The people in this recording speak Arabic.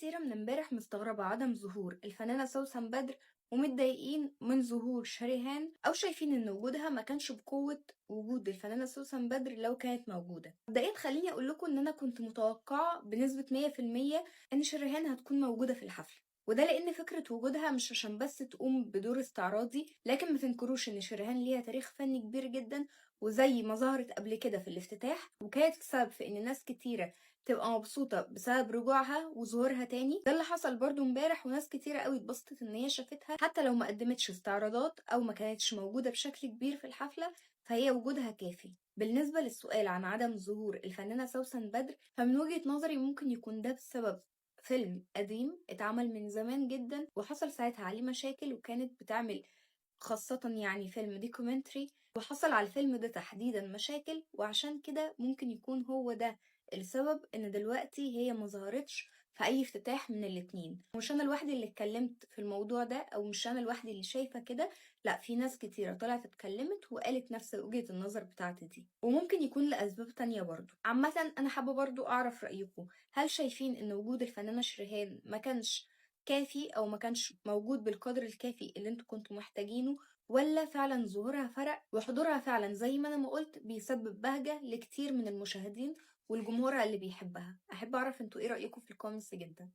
كتيرة من امبارح مستغربة عدم ظهور الفنانة سوسن بدر، ومتضايقين من ظهور شريهان أو شايفين إن وجودها ما كانش بقوة وجود الفنانة سوسن بدر لو كانت موجودة. مبدئيا خليني أقول لكم إن أنا كنت متوقعة بنسبة 100% إن شريهان هتكون موجودة في الحفلة، وده لأن فكرة وجودها مش عشان بس تقوم بدور استعراضي، لكن ما تنكروش إن شريهان ليها تاريخ فني كبير جدا، وزي ما ظهرت قبل كده في الافتتاح وكانت سبب في إن ناس كتيرة تبقى مبسوطة بسبب رجوعها وظهورها تاني. ده اللي حصل برضو امبارح، وناس كتيرة قوي اتبسطت ان هي شافتها حتى لو ما قدمتش استعراضات او ما كانتش موجودة بشكل كبير في الحفلة، فهي وجودها كافي. بالنسبة للسؤال عن عدم ظهور الفنانة سوسن بدر، فمن وجهة نظري ممكن يكون ده بسبب فيلم قديم اتعمل من زمان جدا وحصل ساعتها عليه مشاكل، وكانت بتعمل خاصة يعني فيلم دوكيومنتري وحصل على الفيلم ده تحديدا مشاكل، وعشان كده ممكن يكون هو ده السبب ان دلوقتي هي ما ظهرتش في اي افتتاح من الاتنين. مش انا لوحدي اللي اتكلمت في الموضوع ده، او مش انا لوحدي اللي شايفة كده، لا، في ناس كتيرة طلعت اتكلمت وقالت نفس وجهة النظر بتاعتي دي، وممكن يكون لأسباب تانية برضو. عامة انا حابة برضو اعرف رأيكم، هل شايفين ان وجود الفنانة شريهان ما كانش كافي او ما كانش موجود بالقدر الكافي اللي انتوا كنتوا محتاجينه، ولا فعلا ظهورها فرق وحضورها فعلا زي ما انا ما قلت بيسبب بهجة لكتير من المشاهدين والجمهور اللي بيحبها؟ احب اعرف انتوا ايه رأيكم في الكومنتس جدا.